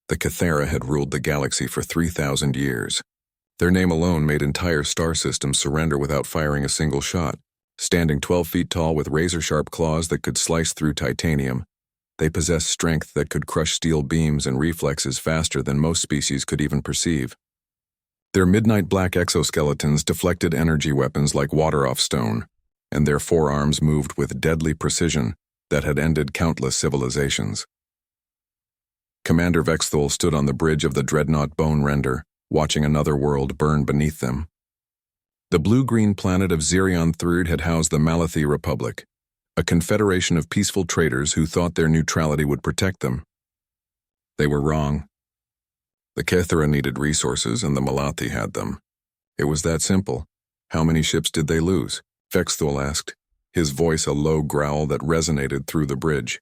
The Cathera had ruled the galaxy for 3,000 years. Their name alone made entire star systems surrender without firing a single shot. Standing 12 feet tall with razor-sharp claws that could slice through titanium, they possessed strength that could crush steel beams and reflexes faster than most species could even perceive. Their midnight black exoskeletons deflected energy weapons like water off stone, and their forearms moved with deadly precision that had ended countless civilizations. Commander Vexthul stood on the bridge of the dreadnought Bone Render, watching another world burn beneath them. The blue-green planet of Zerion III had housed the Malathi Republic, a confederation of peaceful traders who thought their neutrality would protect them. They were wrong. The Cathera needed resources, and the Malathi had them. It was that simple. How many ships did they lose? Vexthul asked, his voice a low growl that resonated through the bridge.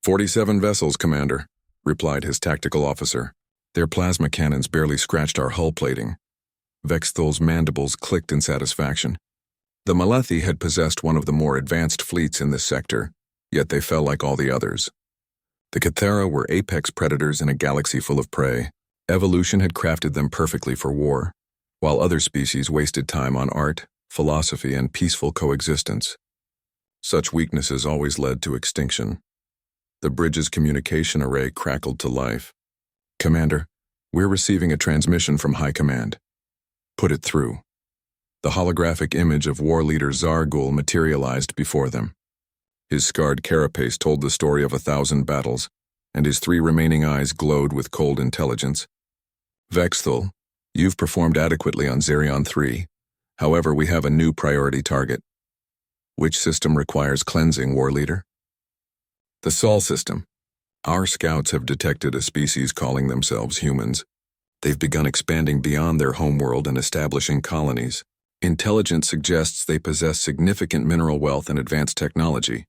47 vessels, Commander, replied his tactical officer. Their plasma cannons barely scratched our hull plating. Vexthul's mandibles clicked in satisfaction. The Malathi had possessed one of the more advanced fleets in this sector, yet they fell like all the others. The Cathera were apex predators in a galaxy full of prey. Evolution had crafted them perfectly for war, while other species wasted time on art, philosophy, and peaceful coexistence. Such weaknesses always led to extinction. The bridge's communication array crackled to life. Commander, we're receiving a transmission from High Command. Put it through. The holographic image of war leader Zargul materialized before them. His scarred carapace told the story of 1,000 battles, and his 3 remaining eyes glowed with cold intelligence. Vexthul, you've performed adequately on Zerion III. However, we have a new priority target. Which system requires cleansing, war leader? The Sol system. Our scouts have detected a species calling themselves humans. They've begun expanding beyond their homeworld and establishing colonies. Intelligence suggests they possess significant mineral wealth and advanced technology.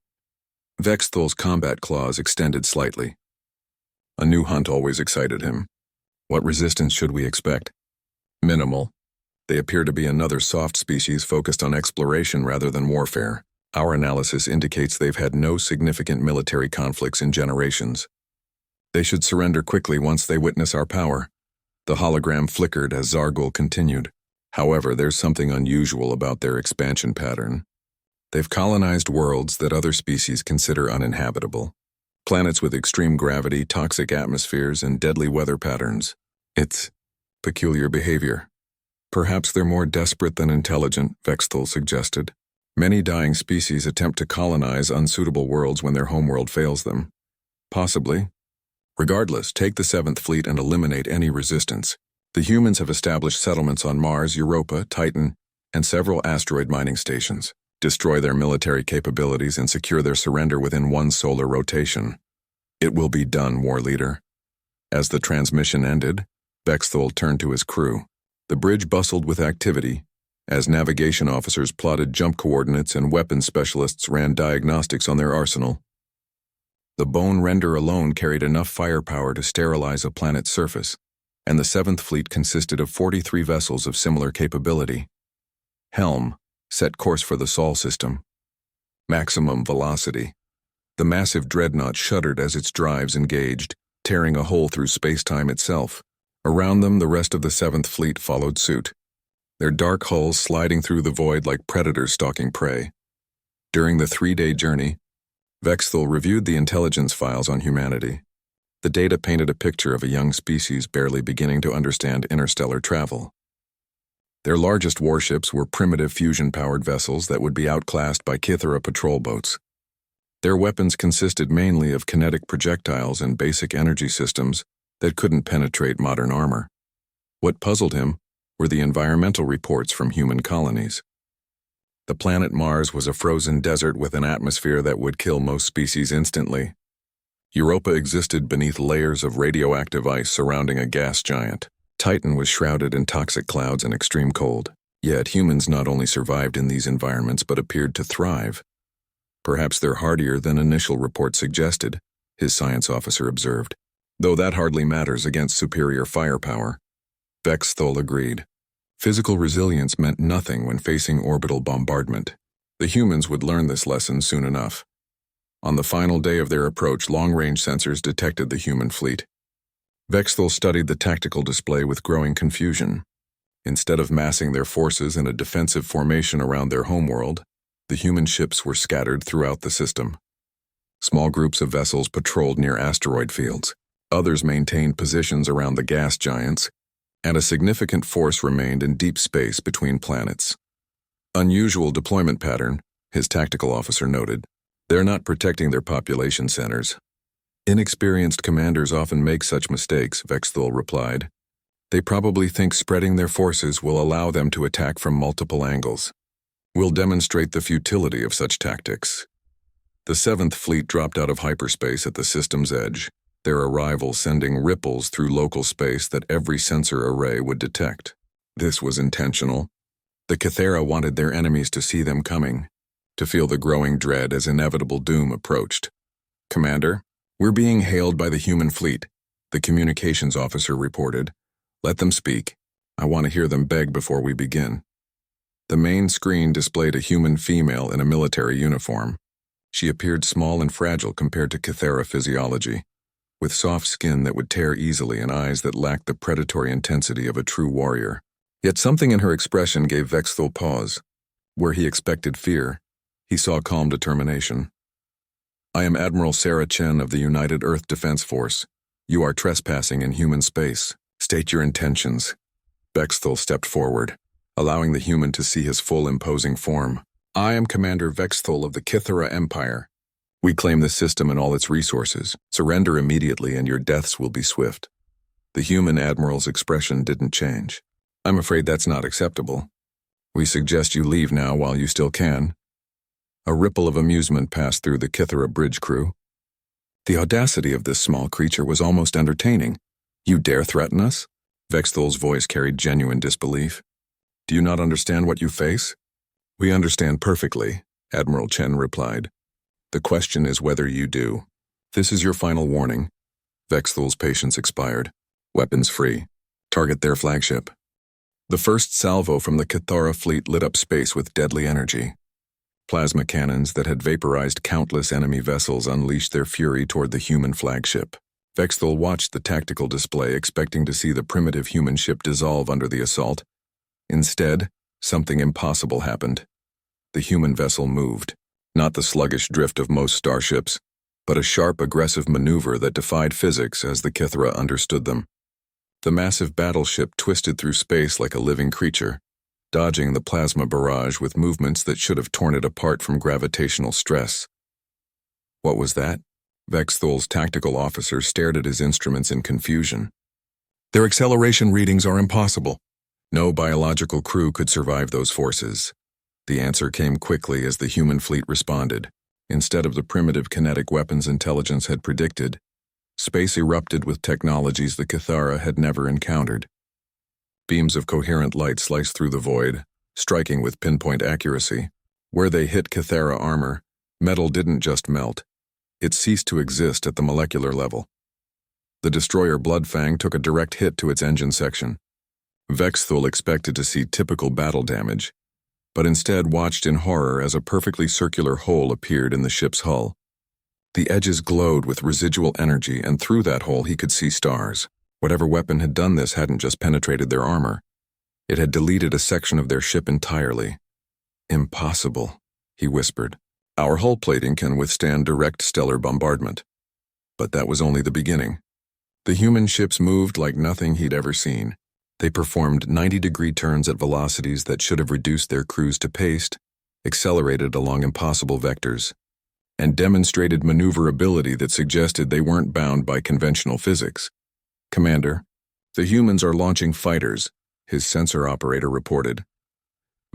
Vexthul's combat claws extended slightly. A new hunt always excited him. What resistance should we expect? Minimal. They appear to be another soft species focused on exploration rather than warfare. Our analysis indicates they've had no significant military conflicts in generations. They should surrender quickly once they witness our power. The hologram flickered as Zargul continued. However, there's something unusual about their expansion pattern. They've colonized worlds that other species consider uninhabitable. Planets with extreme gravity, toxic atmospheres, and deadly weather patterns. It's peculiar behavior. Perhaps they're more desperate than intelligent, Vexthul suggested. Many dying species attempt to colonize unsuitable worlds when their homeworld fails them. Possibly. Regardless, take the 7th Fleet and eliminate any resistance. The humans have established settlements on Mars, Europa, Titan, and several asteroid mining stations. Destroy their military capabilities and secure their surrender within 1 solar rotation. It will be done, war leader. As the transmission ended, Vexthul turned to his crew. The bridge bustled with activity, as navigation officers plotted jump coordinates and weapons specialists ran diagnostics on their arsenal. The Bone Render alone carried enough firepower to sterilize a planet's surface, and the 7th Fleet consisted of 43 vessels of similar capability. Helm set course for the Sol system. Maximum velocity. The massive dreadnought shuddered as its drives engaged, tearing a hole through space-time itself. Around them, the rest of the 7th Fleet followed suit, their dark hulls sliding through the void like predators stalking prey. During the 3-day journey, Vexthul reviewed the intelligence files on humanity. The data painted a picture of a young species barely beginning to understand interstellar travel. Their largest warships were primitive fusion-powered vessels that would be outclassed by Cathera patrol boats. Their weapons consisted mainly of kinetic projectiles and basic energy systems that couldn't penetrate modern armor. What puzzled him were the environmental reports from human colonies. The planet Mars was a frozen desert with an atmosphere that would kill most species instantly. Europa existed beneath layers of radioactive ice surrounding a gas giant. Titan was shrouded in toxic clouds and extreme cold. Yet humans not only survived in these environments but appeared to thrive. Perhaps they're hardier than initial reports suggested, his science officer observed. Though that hardly matters against superior firepower. Vexthul agreed. Physical resilience meant nothing when facing orbital bombardment. The humans would learn this lesson soon enough. On the final day of their approach, long-range sensors detected the human fleet. Vexthal studied the tactical display with growing confusion. Instead of massing their forces in a defensive formation around their homeworld, the human ships were scattered throughout the system. Small groups of vessels patrolled near asteroid fields. Others maintained positions around the gas giants, and a significant force remained in deep space between planets. Unusual deployment pattern, his tactical officer noted. They're not protecting their population centers. Inexperienced commanders often make such mistakes, Vexthal replied. They probably think spreading their forces will allow them to attack from multiple angles. We'll demonstrate the futility of such tactics. The 7th Fleet dropped out of hyperspace at the system's edge, their arrival sending ripples through local space that every sensor array would detect. This was intentional. The Kythera wanted their enemies to see them coming, to feel the growing dread as inevitable doom approached. Commander, we're being hailed by the human fleet, the communications officer reported. Let them speak. I want to hear them beg before we begin. The main screen displayed a human female in a military uniform. She appeared small and fragile compared to Kythera physiology, with soft skin that would tear easily and eyes that lacked the predatory intensity of a true warrior. Yet something in her expression gave Vexthal pause. Where he expected fear, he saw calm determination. I am Admiral Sarah Chen of the United Earth Defense Force. You are trespassing in human space. State your intentions. Vexthal stepped forward, allowing the human to see his full imposing form. I am Commander Vexthal of the Kythera Empire. We claim the system and all its resources. Surrender immediately and your deaths will be swift. The human admiral's expression didn't change. I'm afraid that's not acceptable. We suggest you leave now while you still can. A ripple of amusement passed through the Kythera bridge crew. The audacity of this small creature was almost entertaining. You dare threaten us? Vexthal's voice carried genuine disbelief. Do you not understand what you face? We understand perfectly, Admiral Chen replied. The question is whether you do. This is your final warning. Vexthal's patience expired. Weapons free. Target their flagship. The first salvo from the Kythera fleet lit up space with deadly energy. Plasma cannons that had vaporized countless enemy vessels unleashed their fury toward the human flagship. Vexthal watched the tactical display, expecting to see the primitive human ship dissolve under the assault. Instead, something impossible happened. The human vessel moved, not the sluggish drift of most starships, but a sharp, aggressive maneuver that defied physics as the Kythera understood them. The massive battleship twisted through space like a living creature, dodging the plasma barrage with movements that should have torn it apart from gravitational stress. What was that? Vexthal's tactical officer stared at his instruments in confusion. Their acceleration readings are impossible. No biological crew could survive those forces. The answer came quickly as the human fleet responded. Instead of the primitive kinetic weapons intelligence had predicted, space erupted with technologies the Kythera had never encountered. Beams of coherent light sliced through the void, striking with pinpoint accuracy. Where they hit Kythera armor, metal didn't just melt. It ceased to exist at the molecular level. The destroyer Bloodfang took a direct hit to its engine section. Vexthal expected to see typical battle damage, but instead watched in horror as a perfectly circular hole appeared in the ship's hull. The edges glowed with residual energy, and through that hole he could see stars. Whatever weapon had done this hadn't just penetrated their armor. It had deleted a section of their ship entirely. Impossible, he whispered. Our hull plating can withstand direct stellar bombardment. But that was only the beginning. The human ships moved like nothing he'd ever seen. They performed 90-degree turns at velocities that should have reduced their crews to paste, accelerated along impossible vectors, and demonstrated maneuverability that suggested they weren't bound by conventional physics. Commander, the humans are launching fighters, his sensor operator reported.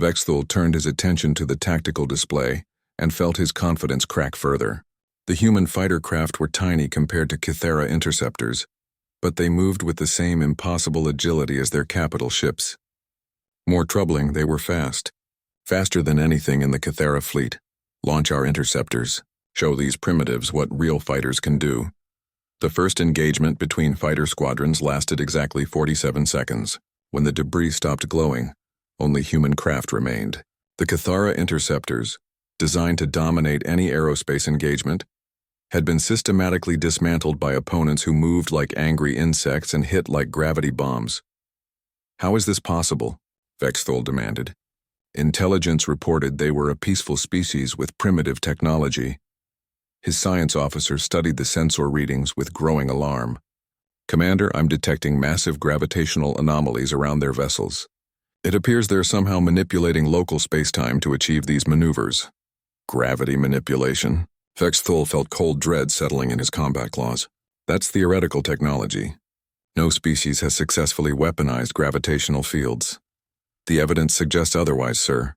Vexthal turned his attention to the tactical display and felt his confidence crack further. The human fighter craft were tiny compared to Kythera interceptors, but they moved with the same impossible agility as their capital ships. More troubling, they were fast. Faster than anything in the Kythera fleet. Launch our interceptors. Show these primitives what real fighters can do. The first engagement between fighter squadrons lasted exactly 47 seconds. When the debris stopped glowing, only human craft remained. The Kythera interceptors, designed to dominate any aerospace engagement, had been systematically dismantled by opponents who moved like angry insects and hit like gravity bombs. "How is this possible?" Vexthol demanded. Intelligence reported they were a peaceful species with primitive technology. His science officer studied the sensor readings with growing alarm. "Commander, I'm detecting massive gravitational anomalies around their vessels. It appears they're somehow manipulating local spacetime to achieve these maneuvers." Gravity manipulation? Vexthol felt cold dread settling in his combat claws. That's theoretical technology. No species has successfully weaponized gravitational fields. The evidence suggests otherwise, sir.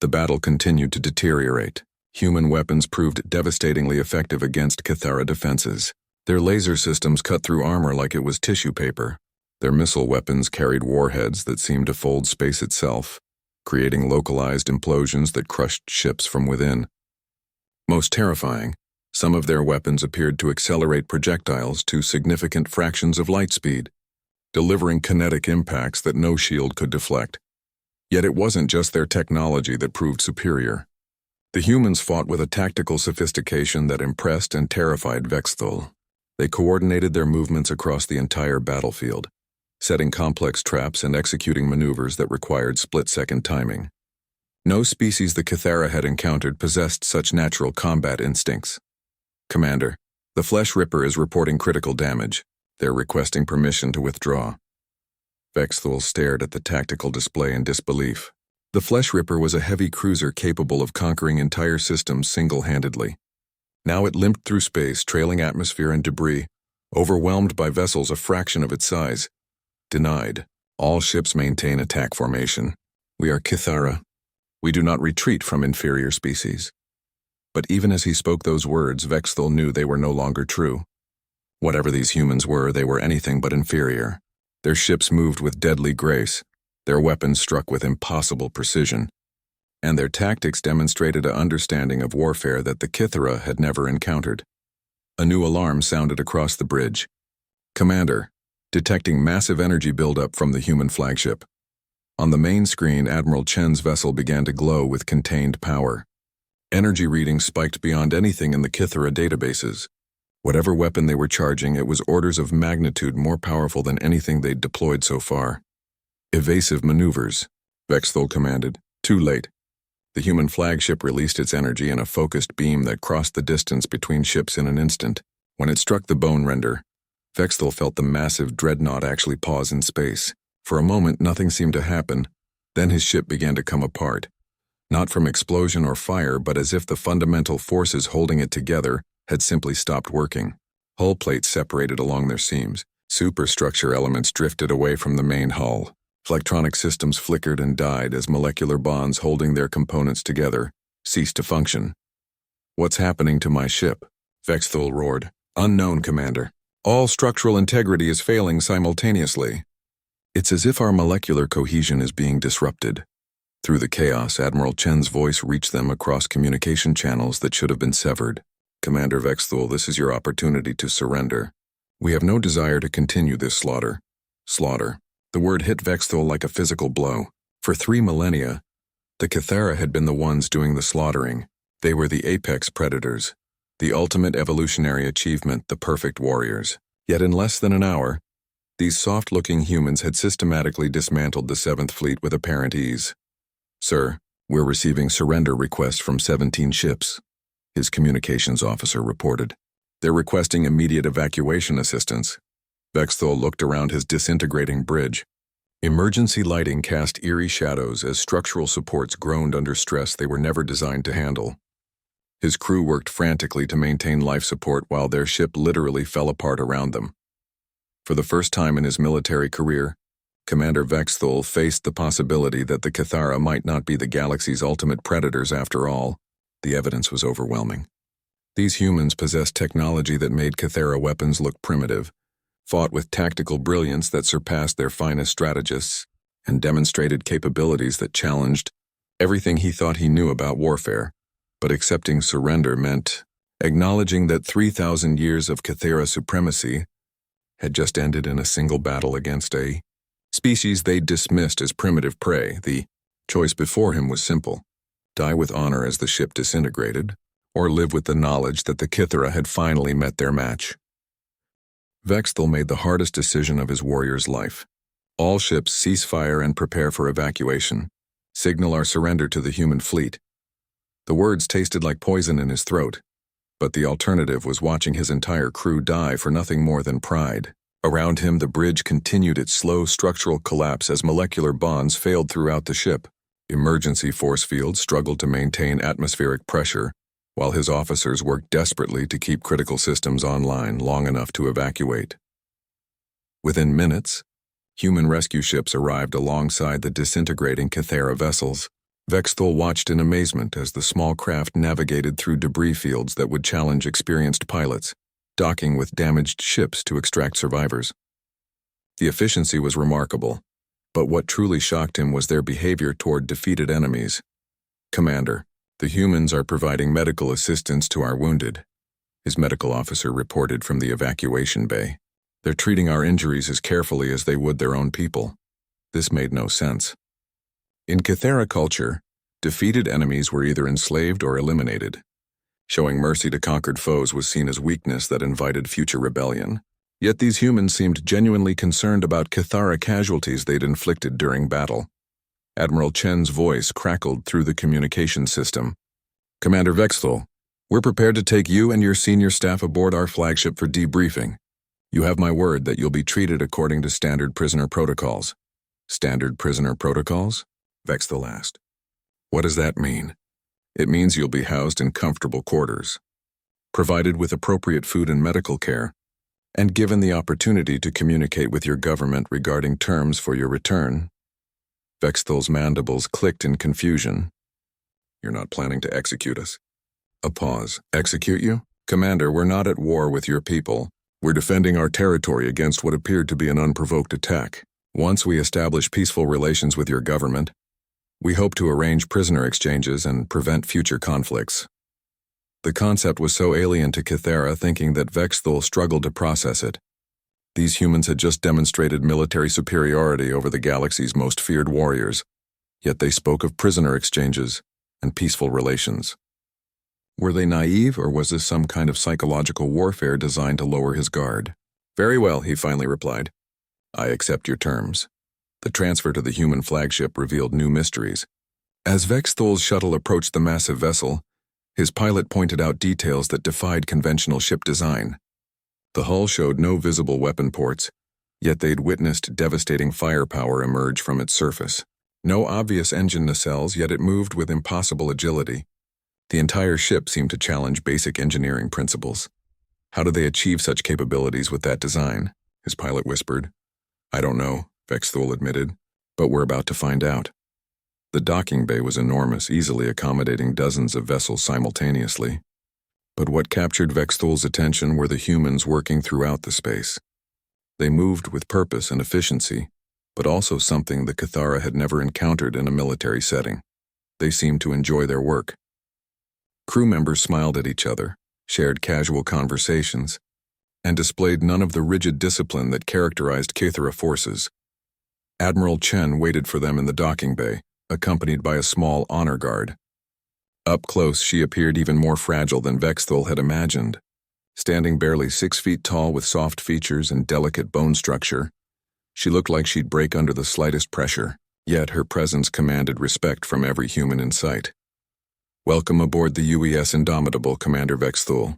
The battle continued to deteriorate. Human weapons proved devastatingly effective against Kythera defenses. Their laser systems cut through armor like it was tissue paper. Their missile weapons carried warheads that seemed to fold space itself, creating localized implosions that crushed ships from within. Most terrifying, some of their weapons appeared to accelerate projectiles to significant fractions of light speed, delivering kinetic impacts that no shield could deflect. Yet it wasn't just their technology that proved superior. The humans fought with a tactical sophistication that impressed and terrified Vexthol. They coordinated their movements across the entire battlefield, setting complex traps and executing maneuvers that required split-second timing. No species the Kythera had encountered possessed such natural combat instincts. "Commander, the Flesh Ripper is reporting critical damage. They're requesting permission to withdraw." Vexthol stared at the tactical display in disbelief. The Flesh Ripper was a heavy cruiser capable of conquering entire systems single-handedly. Now it limped through space, trailing atmosphere and debris, overwhelmed by vessels a fraction of its size. "Denied. All ships maintain attack formation. We are Kythera. We do not retreat from inferior species." But even as he spoke those words, Vexthol knew they were no longer true. Whatever these humans were, they were anything but inferior. Their ships moved with deadly grace, their weapons struck with impossible precision, and their tactics demonstrated an understanding of warfare that the Kythera had never encountered. A new alarm sounded across the bridge. "Commander, detecting massive energy buildup from the human flagship." On the main screen, Admiral Chen's vessel began to glow with contained power. Energy readings spiked beyond anything in the Kythera databases. Whatever weapon they were charging, it was orders of magnitude more powerful than anything they'd deployed so far. "Evasive maneuvers," Vexthol commanded. Too late. The human flagship released its energy in a focused beam that crossed the distance between ships in an instant. When it struck the bone render, Vexthol felt the massive dreadnought actually pause in space. For a moment, nothing seemed to happen. Then his ship began to come apart. Not from explosion or fire, but as if the fundamental forces holding it together had simply stopped working. Hull plates separated along their seams. Superstructure elements drifted away from the main hull. Electronic systems flickered and died as molecular bonds holding their components together ceased to function. "What's happening to my ship?" Vexthol roared. "Unknown, Commander. All structural integrity is failing simultaneously. It's as if our molecular cohesion is being disrupted." Through the chaos, Admiral Chen's voice reached them across communication channels that should have been severed. "Commander Vexthol, this is your opportunity to surrender. We have no desire to continue this slaughter." Slaughter. The word hit Vexthol like a physical blow. For 3 millennia, the Kythera had been the ones doing the slaughtering. They were the apex predators, the ultimate evolutionary achievement, the perfect warriors. Yet in less than an hour, these soft-looking humans had systematically dismantled the 7th Fleet with apparent ease. "Sir, we're receiving surrender requests from 17 ships," his communications officer reported. "They're requesting immediate evacuation assistance." Vexthol looked around his disintegrating bridge. Emergency lighting cast eerie shadows as structural supports groaned under stress they were never designed to handle. His crew worked frantically to maintain life support while their ship literally fell apart around them. For the first time in his military career, Commander Vexthol faced the possibility that the Kythera might not be the galaxy's ultimate predators after all. The evidence was overwhelming. These humans possessed technology that made Kythera weapons look primitive, fought with tactical brilliance that surpassed their finest strategists, and demonstrated capabilities that challenged everything he thought he knew about warfare. But accepting surrender meant acknowledging that 3,000 years of Kythera supremacy had just ended in a single battle against a species they dismissed as primitive prey. The choice before him was simple: die with honor as the ship disintegrated, or live with the knowledge that the Kithara had finally met their match. Vexthal made the hardest decision of his warrior's life. All ships cease fire and prepare for evacuation. Signal our surrender to the human fleet. The words tasted like poison in his throat, but the alternative was watching his entire crew die for nothing more than pride. Around him, the bridge continued its slow structural collapse as molecular bonds failed throughout the ship. Emergency force fields struggled to maintain atmospheric pressure, while his officers worked desperately to keep critical systems online long enough to evacuate. Within minutes, human rescue ships arrived alongside the disintegrating Kithara vessels. Vexthal watched in amazement as the small craft navigated through debris fields that would challenge experienced pilots, docking with damaged ships to extract survivors. The efficiency was remarkable, but what truly shocked him was their behavior toward defeated enemies. "Commander, the humans are providing medical assistance to our wounded," his medical officer reported from the evacuation bay. "They're treating our injuries as carefully as they would their own people." This made no sense. In Kithara culture, defeated enemies were either enslaved or eliminated. Showing mercy to conquered foes was seen as weakness that invited future rebellion. Yet these humans seemed genuinely concerned about Kithara casualties they'd inflicted during battle. Admiral Chen's voice crackled through the communication system. "Commander Vexthal, we're prepared to take you and your senior staff aboard our flagship for debriefing. You have my word that you'll be treated according to standard prisoner protocols." "Standard prisoner protocols?" Vexthal asked. "What does that mean?" "It means you'll be housed in comfortable quarters, provided with appropriate food and medical care, and given the opportunity to communicate with your government regarding terms for your return." Vexthal's mandibles clicked in confusion. "You're not planning to execute us?" A pause. "Execute you? Commander, we're not at war with your people. We're defending our territory against what appeared to be an unprovoked attack. Once we establish peaceful relations with your government, we hope to arrange prisoner exchanges and prevent future conflicts." The concept was so alien to Kithara, thinking that Vexthal struggled to process it. These humans had just demonstrated military superiority over the galaxy's most feared warriors, yet they spoke of prisoner exchanges and peaceful relations. Were they naive, or was this some kind of psychological warfare designed to lower his guard? "Very well," he finally replied. "I accept your terms." The transfer to the human flagship revealed new mysteries. As Vexthal's shuttle approached the massive vessel, his pilot pointed out details that defied conventional ship design. The hull showed no visible weapon ports, yet they'd witnessed devastating firepower emerge from its surface. No obvious engine nacelles, yet it moved with impossible agility. The entire ship seemed to challenge basic engineering principles. "How do they achieve such capabilities with that design?" his pilot whispered. "I don't know," Vexthal admitted, "but we're about to find out." The docking bay was enormous, easily accommodating dozens of vessels simultaneously. But what captured Vexthal's attention were the humans working throughout the space. They moved with purpose and efficiency, but also something the Kithara had never encountered in a military setting. They seemed to enjoy their work. Crew members smiled at each other, shared casual conversations, and displayed none of the rigid discipline that characterized Kithara forces. Admiral Chen waited for them in the docking bay, accompanied by a small honor guard. Up close, she appeared even more fragile than Vexthal had imagined. Standing barely 6 feet tall with soft features and delicate bone structure, she looked like she'd break under the slightest pressure, yet her presence commanded respect from every human in sight. "Welcome aboard the UES Indomitable, Commander Vexthal,"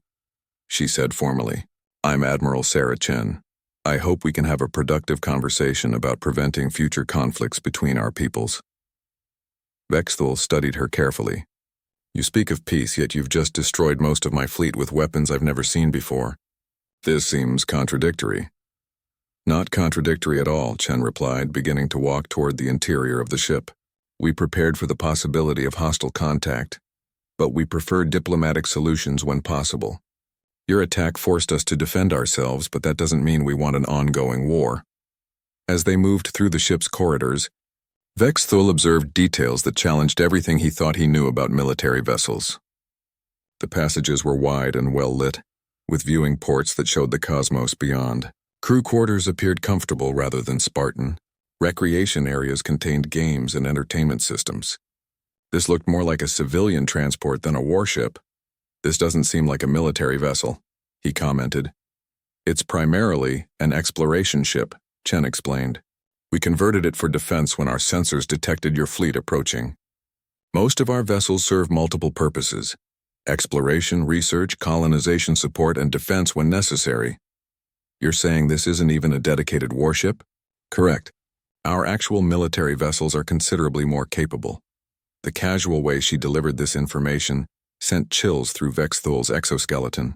she said formally. "I'm Admiral Sarah Chen. I hope we can have a productive conversation about preventing future conflicts between our peoples." Vexthal studied her carefully. "You speak of peace, yet you've just destroyed most of my fleet with weapons I've never seen before. This seems contradictory." "Not contradictory at all," Chen replied, beginning to walk toward the interior of the ship. "We prepared for the possibility of hostile contact, but we prefer diplomatic solutions when possible. Your attack forced us to defend ourselves, but that doesn't mean we want an ongoing war." As they moved through the ship's corridors, Vexthal observed details that challenged everything he thought he knew about military vessels. The passages were wide and well lit, with viewing ports that showed the cosmos beyond. Crew quarters appeared comfortable rather than Spartan. Recreation areas contained games and entertainment systems. This looked more like a civilian transport than a warship. This doesn't seem like a military vessel, he commented. It's primarily an exploration ship, Chen explained. We converted it for defense when our sensors detected your fleet approaching. Most of our vessels serve multiple purposes: exploration, research, colonization support, and defense when necessary. You're saying this isn't even a dedicated warship? Correct. Our actual military vessels are considerably more capable. The casual way she delivered this information sent chills through Vexthul's exoskeleton.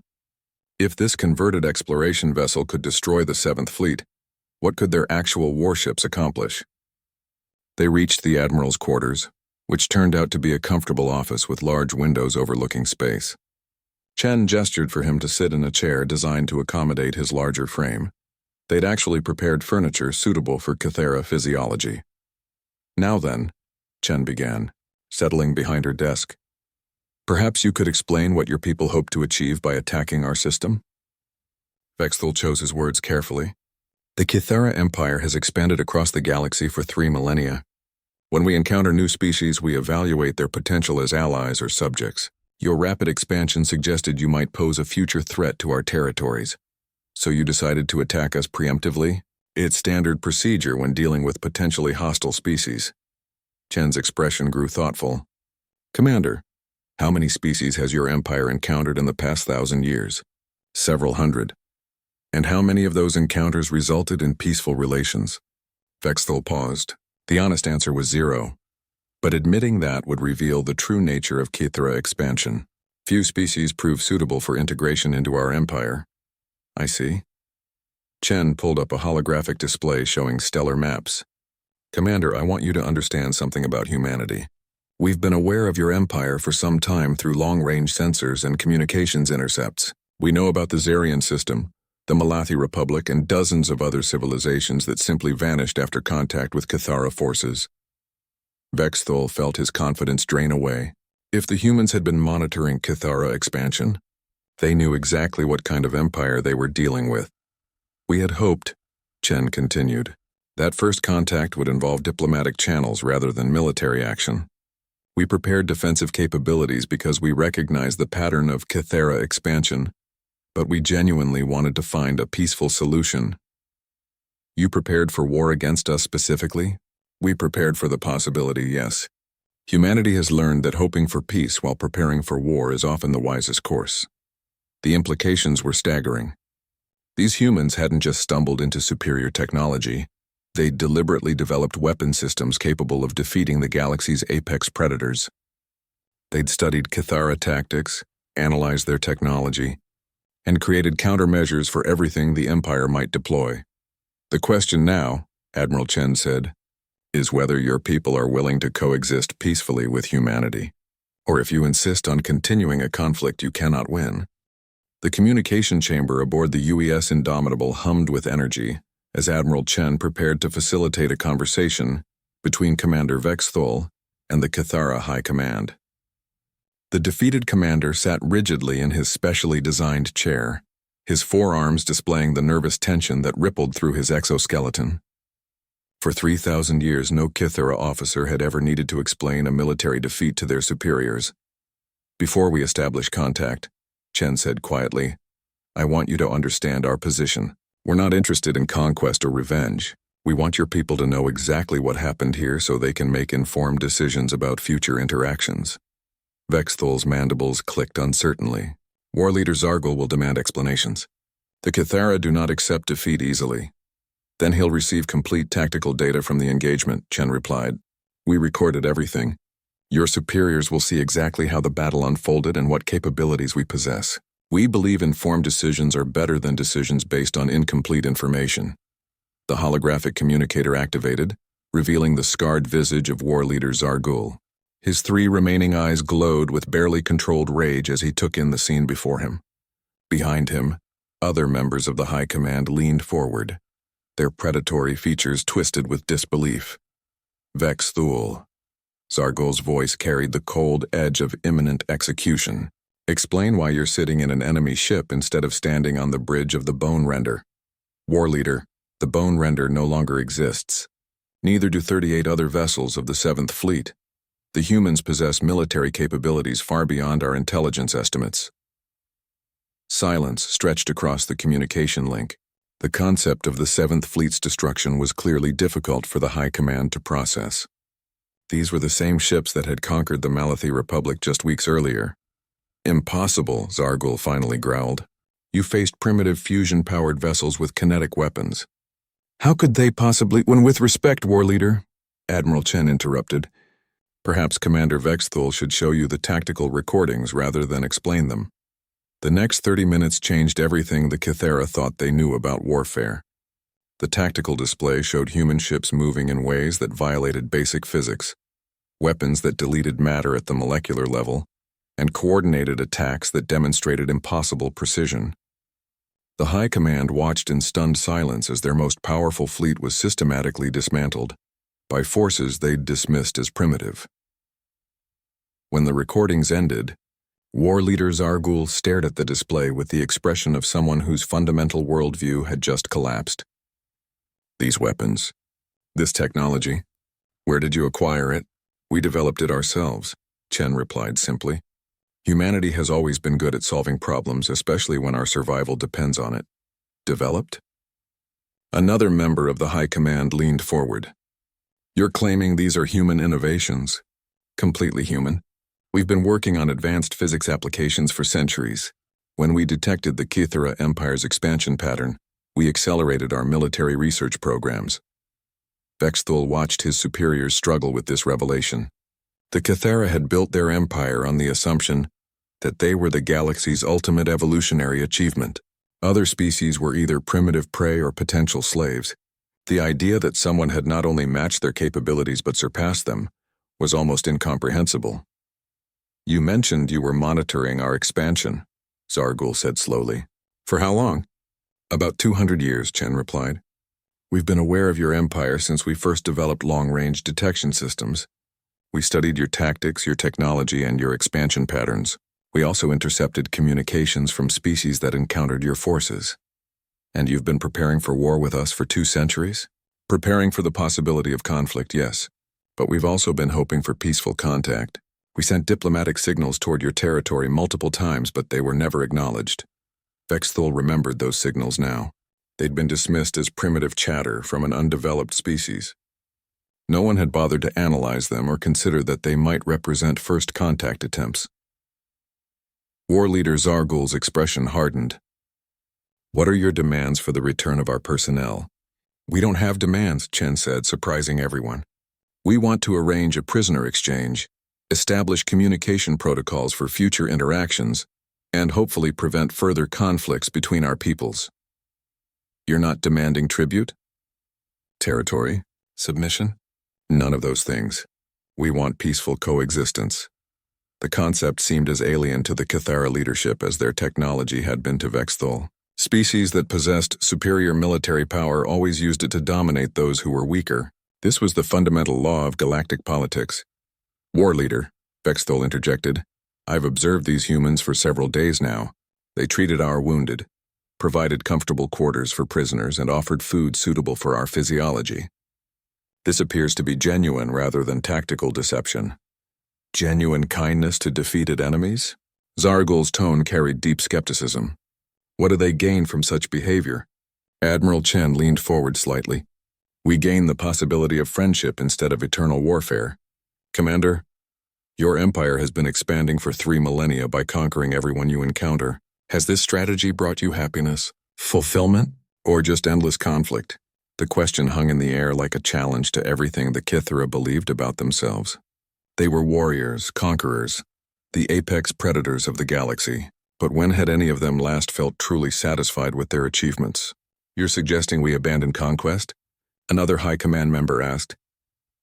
If this converted exploration vessel could destroy the 7th Fleet, what could their actual warships accomplish? They reached the Admiral's quarters, which turned out to be a comfortable office with large windows overlooking space. Chen gestured for him to sit in a chair designed to accommodate his larger frame. They'd actually prepared furniture suitable for Kythera physiology. Now then, Chen began, settling behind her desk. Perhaps you could explain what your people hope to achieve by attacking our system? Vexthul chose his words carefully. The Kythera Empire has expanded across the galaxy for 3 millennia. When we encounter new species, we evaluate their potential as allies or subjects. Your rapid expansion suggested you might pose a future threat to our territories. So you decided to attack us preemptively? It's standard procedure when dealing with potentially hostile species. Chen's expression grew thoughtful. Commander, how many species has your empire encountered in the past 1,000 years? Several hundred. And how many of those encounters resulted in peaceful relations? Vexthul paused. The honest answer was 0. But admitting that would reveal the true nature of Kythera expansion. Few species prove suitable for integration into our empire. I see. Chen pulled up a holographic display showing stellar maps. Commander, I want you to understand something about humanity. We've been aware of your empire for some time through long-range sensors and communications intercepts. We know about the Zarian system, the Malathi Republic, and dozens of other civilizations that simply vanished after contact with Kythera forces. Vexthul felt his confidence drain away. If the humans had been monitoring Kythera expansion, they knew exactly what kind of empire they were dealing with. We had hoped, Chen continued, that first contact would involve diplomatic channels rather than military action. We prepared defensive capabilities because we recognized the pattern of Kythera expansion, but we genuinely wanted to find a peaceful solution. You prepared for war against us specifically? We prepared for the possibility, yes. Humanity has learned that hoping for peace while preparing for war is often the wisest course. The implications were staggering. These humans hadn't just stumbled into superior technology. They'd deliberately developed weapon systems capable of defeating the galaxy's apex predators. They'd studied Kythera tactics, analyzed their technology, and created countermeasures for everything the Empire might deploy. The question now, Admiral Chen said, is whether your people are willing to coexist peacefully with humanity, or if you insist on continuing a conflict you cannot win. The communication chamber aboard the UES Indomitable hummed with energy as Admiral Chen prepared to facilitate a conversation between Commander Vexthul and the Kythera High Command. The defeated commander sat rigidly in his specially designed chair, his forearms displaying the nervous tension that rippled through his exoskeleton. For 3,000 years, no Kythera officer had ever needed to explain a military defeat to their superiors. Before we establish contact, Chen said quietly, I want you to understand our position. We're not interested in conquest or revenge. We want your people to know exactly what happened here so they can make informed decisions about future interactions. Vexthul's mandibles clicked uncertainly. War Leader Zargul will demand explanations. The Kythera do not accept defeat easily. Then he'll receive complete tactical data from the engagement, Chen replied. We recorded everything. Your superiors will see exactly how the battle unfolded and what capabilities we possess. We believe informed decisions are better than decisions based on incomplete information. The holographic communicator activated, revealing the scarred visage of War Leader Zargul. His 3 remaining eyes glowed with barely controlled rage as he took in the scene before him. Behind him, other members of the High Command leaned forward, their predatory features twisted with disbelief. Vexthul. Zargul's voice carried the cold edge of imminent execution. Explain why you're sitting in an enemy ship instead of standing on the bridge of the Bone Render. War Leader, the Bone Render no longer exists. Neither do 38 other vessels of the 7th Fleet. The humans possess military capabilities far beyond our intelligence estimates. Silence stretched across the communication link. The concept of the Seventh Fleet's destruction was clearly difficult for the High Command to process. These were the same ships that had conquered the Malathi Republic just weeks earlier. Impossible, Zargul finally growled. You faced primitive fusion-powered vessels with kinetic weapons. How could they possibly— When with respect, war leader, Admiral Chen interrupted. Perhaps Commander Vexthul should show you the tactical recordings rather than explain them. The next 30 minutes changed everything the Kythera thought they knew about warfare. The tactical display showed human ships moving in ways that violated basic physics, weapons that deleted matter at the molecular level, and coordinated attacks that demonstrated impossible precision. The High Command watched in stunned silence as their most powerful fleet was systematically dismantled by forces they'd dismissed as primitive. When the recordings ended, War Leader Zargul stared at the display with the expression of someone whose fundamental worldview had just collapsed. These weapons, this technology, where did you acquire it? We developed it ourselves, Chen replied simply. Humanity has always been good at solving problems, especially when our survival depends on it. Developed? Another member of the High Command leaned forward. You're claiming these are human innovations? Completely human. We've been working on advanced physics applications for centuries. When we detected the Kythera Empire's expansion pattern, we accelerated our military research programs. Vexthul watched his superiors struggle with this revelation. The Kythera had built their empire on the assumption that they were the galaxy's ultimate evolutionary achievement. Other species were either primitive prey or potential slaves. The idea that someone had not only matched their capabilities but surpassed them was almost incomprehensible. You mentioned you were monitoring our expansion, Zargul said slowly. For how long? About 200 years, Chen replied. We've been aware of your empire since we first developed long-range detection systems. We studied your tactics, your technology, and your expansion patterns. We also intercepted communications from species that encountered your forces. And you've been preparing for war with us for 2 centuries? Preparing for the possibility of conflict, yes. But we've also been hoping for peaceful contact. We sent diplomatic signals toward your territory multiple times, but they were never acknowledged. Vexthul remembered those signals now. They'd been dismissed as primitive chatter from an undeveloped species. No one had bothered to analyze them or consider that they might represent first contact attempts. War Leader Zargul's expression hardened. What are your demands for the return of our personnel? We don't have demands, Chen said, surprising everyone. We want to arrange a prisoner exchange, establish communication protocols for future interactions, and hopefully prevent further conflicts between our peoples. You're not demanding tribute? Territory? Submission? None of those things. We want peaceful coexistence. The concept seemed as alien to the Kythera leadership as their technology had been to Vexthul. Species that possessed superior military power always used it to dominate those who were weaker. This was the fundamental law of galactic politics. War Leader, Vexthul interjected, I've observed these humans for several days now. They treated our wounded, provided comfortable quarters for prisoners, and offered food suitable for our physiology. This appears to be genuine rather than tactical deception. Genuine kindness to defeated enemies? Zargul's tone carried deep skepticism. What do they gain from such behavior? Admiral Chen leaned forward slightly. We gain the possibility of friendship instead of eternal warfare. Commander, your empire has been expanding for 3 millennia by conquering everyone you encounter. Has this strategy brought you happiness, fulfillment, or just endless conflict? The question hung in the air like a challenge to everything the Kythera believed about themselves. They were warriors, conquerors, the apex predators of the galaxy. But when had any of them last felt truly satisfied with their achievements? You're suggesting we abandon conquest? Another High Command member asked.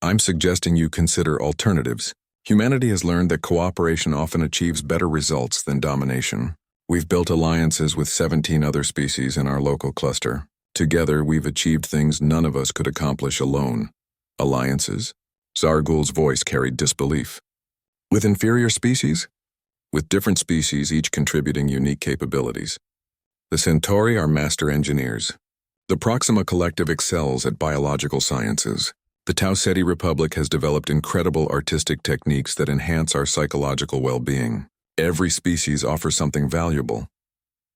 I'm suggesting you consider alternatives. Humanity has learned that cooperation often achieves better results than domination. We've built alliances with 17 other species in our local cluster. Together, we've achieved things none of us could accomplish alone. Alliances? Zargul's voice carried disbelief. With inferior species? With different species each contributing unique capabilities. The Centauri are master engineers. The Proxima Collective excels at biological sciences. The Tau Ceti Republic has developed incredible artistic techniques that enhance our psychological well-being. Every species offers something valuable.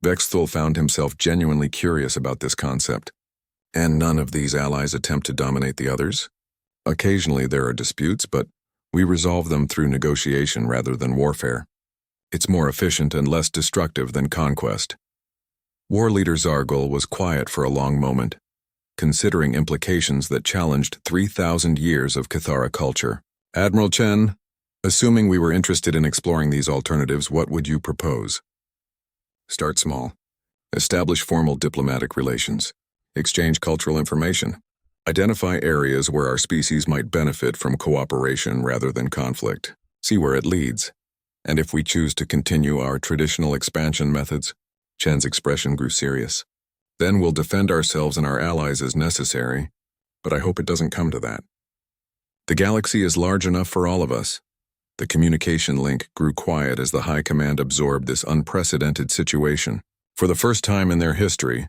Vexthul found himself genuinely curious about this concept. And none of these allies attempt to dominate the others? Occasionally there are disputes, but we resolve them through negotiation rather than warfare. It's more efficient and less destructive than conquest. War leader Zargul was quiet for a long moment, considering implications that challenged 3,000 years of Cathara culture. Admiral Chen, assuming we were interested in exploring these alternatives, what would you propose? Start small. Establish formal diplomatic relations. Exchange cultural information. Identify areas where our species might benefit from cooperation rather than conflict. See where it leads. And if we choose to continue our traditional expansion methods, Chen's expression grew serious. Then we'll defend ourselves and our allies as necessary, but I hope it doesn't come to that. The galaxy is large enough for all of us. The communication link grew quiet as the High Command absorbed this unprecedented situation. For the first time in their history,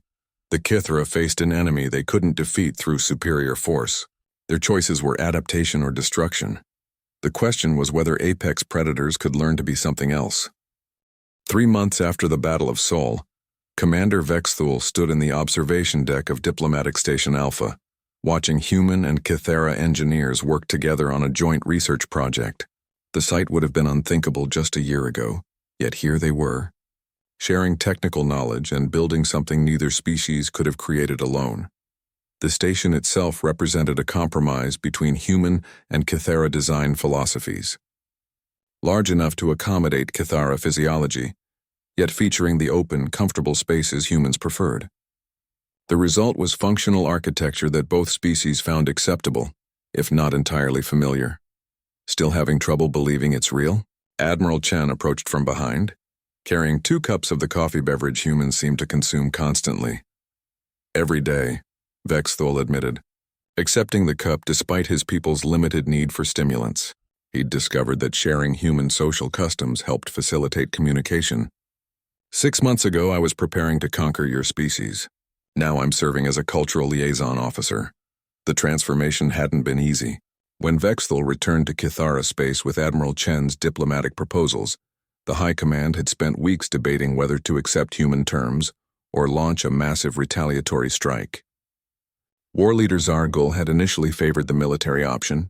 the Kithra faced an enemy they couldn't defeat through superior force. Their choices were adaptation or destruction. The question was whether apex predators could learn to be something else. 3 months after the Battle of Sol, Commander Vexthul stood in the observation deck of Diplomatic Station Alpha, watching human and Kithara engineers work together on a joint research project. The sight would have been unthinkable just a year ago, yet here they were, sharing technical knowledge and building something neither species could have created alone. The station itself represented a compromise between human and Kithara design philosophies. Large enough to accommodate Kithara physiology, yet featuring the open, comfortable spaces humans preferred. The result was functional architecture that both species found acceptable, if not entirely familiar. Still having trouble believing it's real? Admiral Chen approached from behind, carrying 2 cups of the coffee beverage humans seemed to consume constantly. Every day, Vexthul admitted, accepting the cup despite his people's limited need for stimulants. He'd discovered that sharing human social customs helped facilitate communication. 6 months ago, I was preparing to conquer your species. Now I'm serving as a cultural liaison officer. The transformation hadn't been easy. When Vexthul returned to Kithara space with Admiral Chen's diplomatic proposals, the High Command had spent weeks debating whether to accept human terms or launch a massive retaliatory strike. War leader Zargul had initially favored the military option,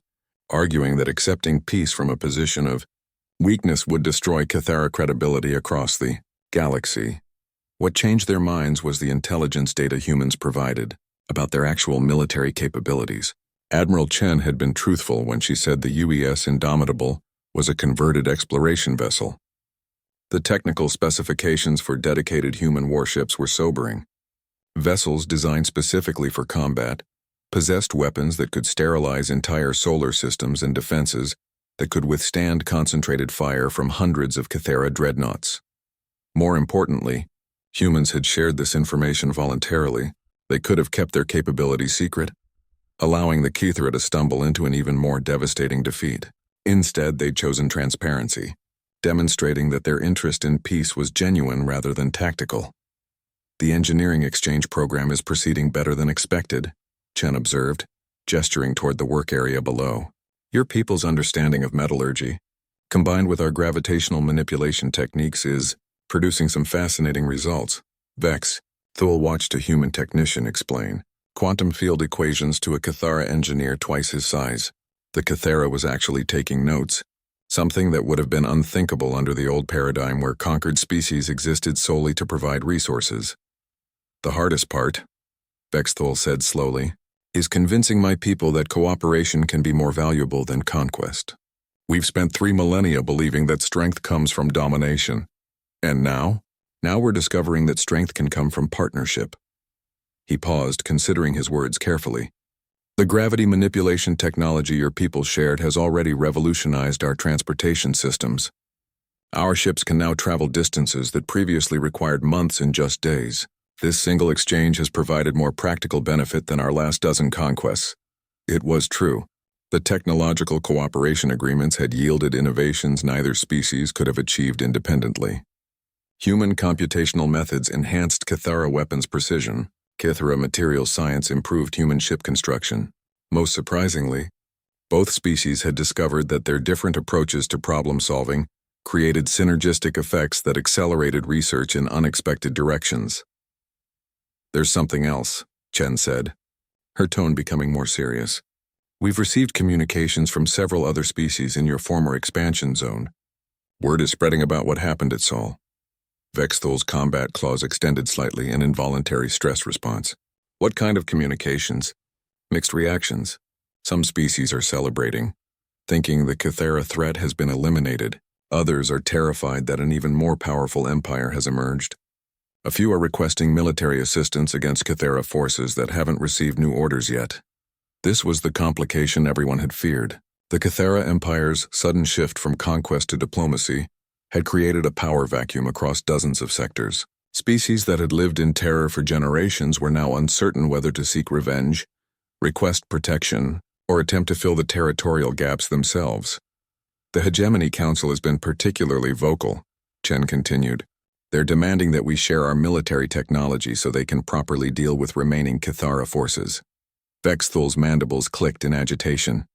arguing that accepting peace from a position of weakness would destroy Kithara credibility across the galaxy. What changed their minds was the intelligence data humans provided about their actual military capabilities. Admiral Chen had been truthful when she said the UES Indomitable was a converted exploration vessel. The technical specifications for dedicated human warships were sobering. Vessels designed specifically for combat possessed weapons that could sterilize entire solar systems and defenses that could withstand concentrated fire from hundreds of Kithara dreadnoughts. More importantly, humans had shared this information voluntarily. They could have kept their capabilities secret, allowing the Kithara to stumble into an even more devastating defeat. Instead, they'd chosen transparency, demonstrating that their interest in peace was genuine rather than tactical. The engineering exchange program is proceeding better than expected, Chen observed, gesturing toward the work area below. Your people's understanding of metallurgy, combined with our gravitational manipulation techniques, is producing some fascinating results. Vexthul watched a human technician explain quantum field equations to a Kithara engineer twice his size. The Kithara was actually taking notes, something that would have been unthinkable under the old paradigm where conquered species existed solely to provide resources. The hardest part, Vexthul said slowly, is convincing my people that cooperation can be more valuable than conquest. We've spent 3 millennia believing that strength comes from domination. And now we're discovering that strength can come from partnership. He paused, considering his words carefully. The gravity manipulation technology your people shared has already revolutionized our transportation systems. Our ships can now travel distances that previously required months in just days. This single exchange has provided more practical benefit than our last dozen conquests. It was true. The technological cooperation agreements had yielded innovations neither species could have achieved independently. Human computational methods enhanced Kithara weapons precision. Kithara material science improved human ship construction. Most surprisingly, both species had discovered that their different approaches to problem-solving created synergistic effects that accelerated research in unexpected directions. "There's something else," Chen said, her tone becoming more serious. "We've received communications from several other species in your former expansion zone. Word is spreading about what happened at Sol." Vexthol's combat claws extended slightly in involuntary stress response. "What kind of communications?" "Mixed reactions. Some species are celebrating, thinking the Kythera threat has been eliminated. Others are terrified that an even more powerful empire has emerged. A few are requesting military assistance against Kythera forces that haven't received new orders yet." This was the complication everyone had feared. The Kythera Empire's sudden shift from conquest to diplomacy had created a power vacuum across dozens of sectors. Species that had lived in terror for generations were now uncertain whether to seek revenge, request protection, or attempt to fill the territorial gaps themselves. "The Hegemony Council has been particularly vocal," Chen continued. "They're demanding that we share our military technology so they can properly deal with remaining Kythera forces." Vexthol's mandibles clicked in agitation.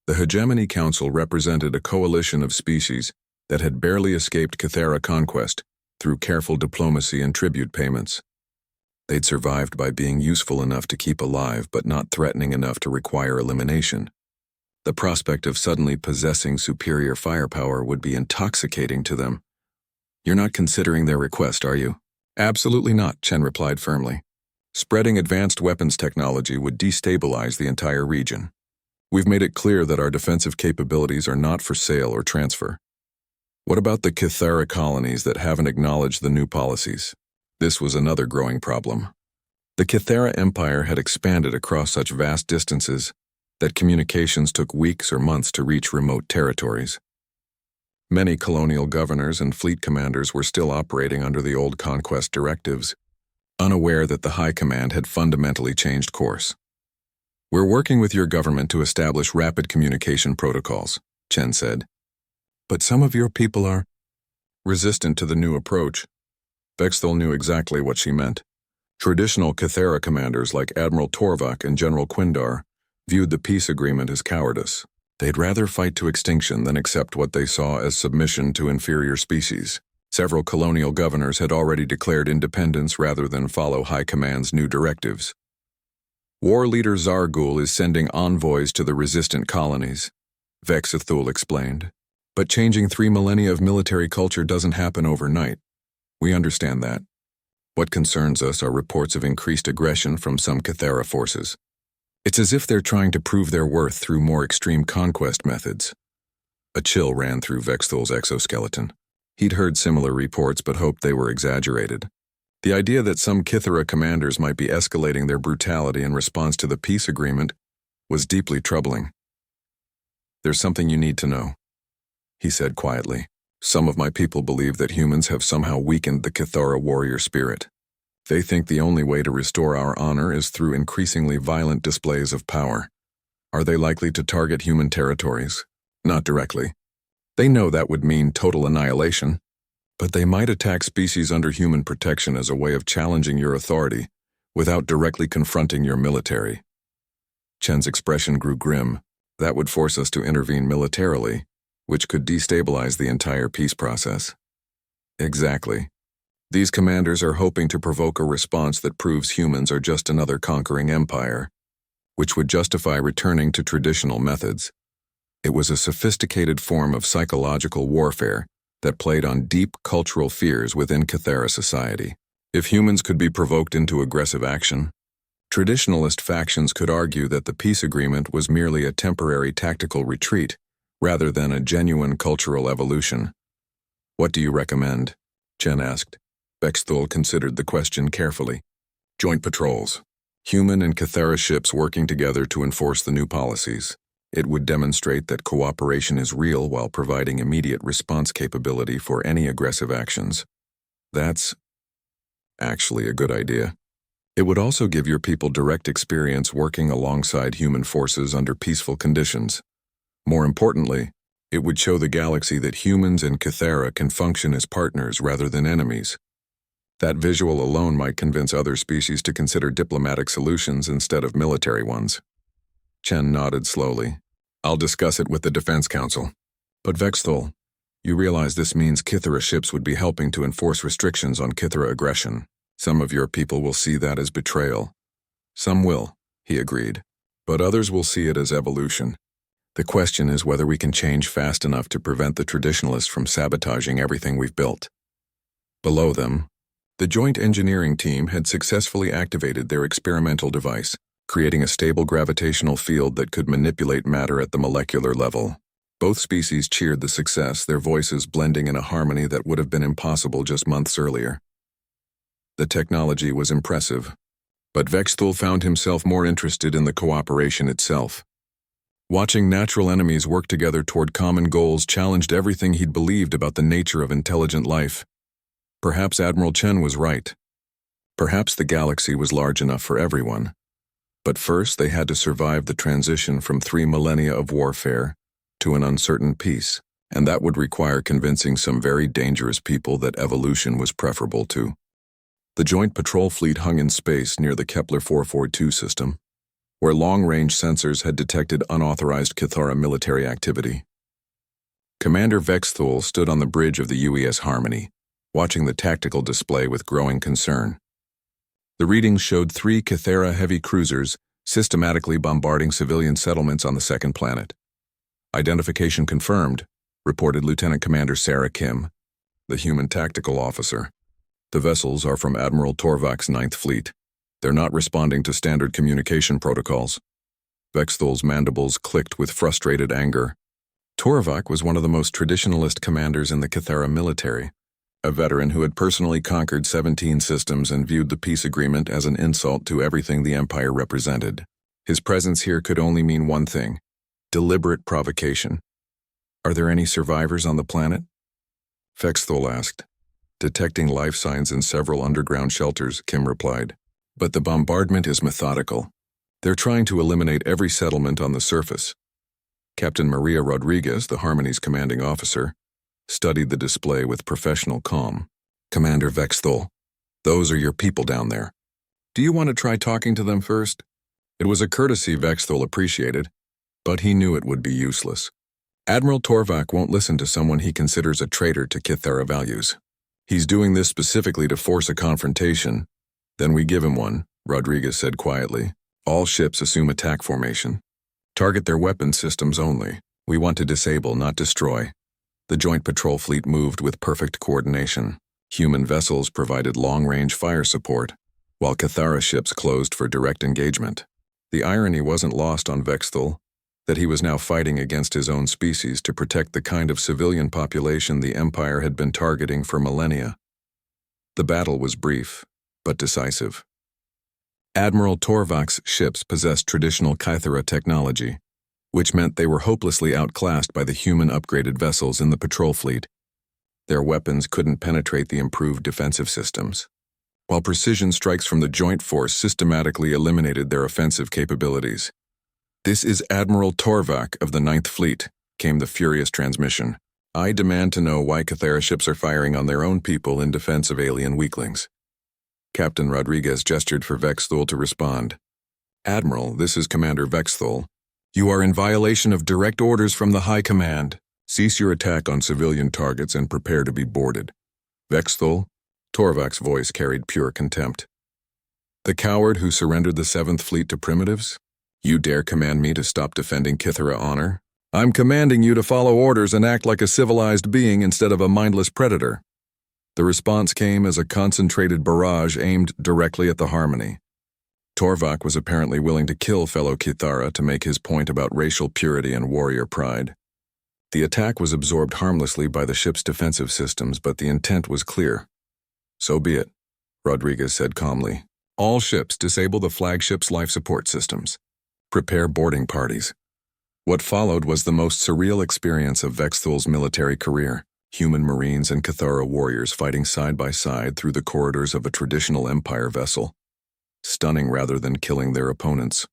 The Hegemony Council represented a coalition of species that had barely escaped Kythera conquest through careful diplomacy and tribute payments. They'd survived by being useful enough to keep alive but not threatening enough to require elimination. The prospect of suddenly possessing superior firepower would be intoxicating to them. "You're not considering their request, are you?" "Absolutely not," Chen replied firmly. "Spreading advanced weapons technology would destabilize the entire region. We've made it clear that our defensive capabilities are not for sale or transfer." "What about the Kythera colonies that haven't acknowledged the new policies?" This was another growing problem. The Kythera Empire had expanded across such vast distances that communications took weeks or months to reach remote territories. Many colonial governors and fleet commanders were still operating under the old conquest directives, unaware that the High Command had fundamentally changed course. "We're working with your government to establish rapid communication protocols," Chen said. "But some of your people are resistant to the new approach." Vexthol knew exactly what she meant. Traditional Kythera commanders like Admiral Torvak and General Quindar viewed the peace agreement as cowardice. They'd rather fight to extinction than accept what they saw as submission to inferior species. Several colonial governors had already declared independence rather than follow High Command's new directives. "War leader Zargul is sending envoys to the resistant colonies," Vexthul explained. "But changing 3 millennia of military culture doesn't happen overnight. We understand that. What concerns us are reports of increased aggression from some Kythera forces. It's as if they're trying to prove their worth through more extreme conquest methods." A chill ran through Vexthol's exoskeleton. He'd heard similar reports but hoped they were exaggerated. The idea that some Kythera commanders might be escalating their brutality in response to the peace agreement was deeply troubling. "There's something you need to know," he said quietly. "Some of my people believe that humans have somehow weakened the Kythera warrior spirit. They think the only way to restore our honor is through increasingly violent displays of power. Are they likely to target human territories? Not directly. They know that would mean total annihilation. But they might attack species under human protection as a way of challenging your authority without directly confronting your military." Chen's expression grew grim. "That would force us to intervene militarily, which could destabilize the entire peace process." "Exactly. These commanders are hoping to provoke a response that proves humans are just another conquering empire, which would justify returning to traditional methods." It was a sophisticated form of psychological warfare that played on deep cultural fears within Kythera society. If humans could be provoked into aggressive action, traditionalist factions could argue that the peace agreement was merely a temporary tactical retreat rather than a genuine cultural evolution. "What do you recommend?" Chen asked. Vexthol considered the question carefully. "Joint patrols. Human and Kythera ships working together to enforce the new policies. It would demonstrate that cooperation is real while providing immediate response capability for any aggressive actions." "That's actually a good idea. It would also give your people direct experience working alongside human forces under peaceful conditions. More importantly, it would show the galaxy that humans and Kythera can function as partners rather than enemies. That visual alone might convince other species to consider diplomatic solutions instead of military ones." Chen nodded slowly. I'll discuss it with the Defense Council. But Vexthul, you realize this means Kithara ships would be helping to enforce restrictions on Kithara aggression. Some of your people will see that as betrayal. Some will, he agreed. But others will see it as evolution. The question is whether we can change fast enough to prevent the traditionalists from sabotaging everything we've built. Below them, the joint engineering team had successfully activated their experimental device, creating a stable gravitational field that could manipulate matter at the molecular level. Both species cheered the success, their voices blending in a harmony that would have been impossible just months earlier. The technology was impressive, but Vexthul found himself more interested in the cooperation itself. Watching natural enemies work together toward common goals challenged everything he'd believed about the nature of intelligent life. Perhaps Admiral Chen was right. Perhaps the galaxy was large enough for everyone. But first they had to survive the transition from 3 millennia of warfare to an uncertain peace, and that would require convincing some very dangerous people that evolution was preferable to. The joint patrol fleet hung in space near the Kepler 442 system, where long-range sensors had detected unauthorized Kithara military activity. Commander Vexthul stood on the bridge of the UES Harmony, watching the tactical display with growing concern. The readings showed 3 Kithara heavy cruisers systematically bombarding civilian settlements on the second planet. Identification confirmed, reported Lieutenant Commander Sarah Kim, the human tactical officer. The vessels are from Admiral Torvak's 9th Fleet. They're not responding to standard communication protocols. Vexthul's mandibles clicked with frustrated anger. Torvak was one of the most traditionalist commanders in the Kithara military, a veteran who had personally conquered 17 systems and viewed the peace agreement as an insult to everything the Empire represented. His presence here could only mean one thing: deliberate provocation. Are there any survivors on the planet? Vexthul asked. Detecting life signs in several underground shelters, Kim replied. But the bombardment is methodical. They're trying to eliminate every settlement on the surface. Captain Maria Rodriguez, the Harmony's commanding officer, studied the display with professional calm. Commander Vexthul, those are your people down there. Do you want to try talking to them first? It was a courtesy Vexthul appreciated, but he knew it would be useless. Admiral Torvak won't listen to someone he considers a traitor to Kithara values. He's doing this specifically to force a confrontation. Then we give him one, Rodriguez said quietly. All ships assume attack formation. Target their weapon systems only. We want to disable, not destroy. The joint patrol fleet moved with perfect coordination. Human vessels provided long-range fire support, while Kithara ships closed for direct engagement. The irony wasn't lost on Vexthul, that he was now fighting against his own species to protect the kind of civilian population the Empire had been targeting for millennia. The battle was brief, but decisive. Admiral Torvak's ships possessed traditional Kithara technology, which meant they were hopelessly outclassed by the human-upgraded vessels in the patrol fleet. Their weapons couldn't penetrate the improved defensive systems, while precision strikes from the joint force systematically eliminated their offensive capabilities. "This is Admiral Torvak of the 9th Fleet," came the furious transmission. "I demand to know why Kithara ships are firing on their own people in defense of alien weaklings." Captain Rodriguez gestured for Vexthul to respond. "Admiral, this is Commander Vexthul. You are in violation of direct orders from the High Command. Cease your attack on civilian targets and prepare to be boarded." "Vexthul?" Torvak's voice carried pure contempt. "The coward who surrendered the 7th Fleet to primitives? You dare command me to stop defending Kithara honor? I'm commanding you to follow orders and act like a civilized being instead of a mindless predator." The response came as a concentrated barrage aimed directly at the Harmony. Torvak was apparently willing to kill fellow Kithara to make his point about racial purity and warrior pride. The attack was absorbed harmlessly by the ship's defensive systems, but the intent was clear. "So be it," Rodriguez said calmly. "All ships disable the flagship's life support systems. Prepare boarding parties." What followed was the most surreal experience of Vexthul's military career. Human Marines and Kithara warriors fighting side by side through the corridors of a traditional Empire vessel, stunning rather than killing their opponents,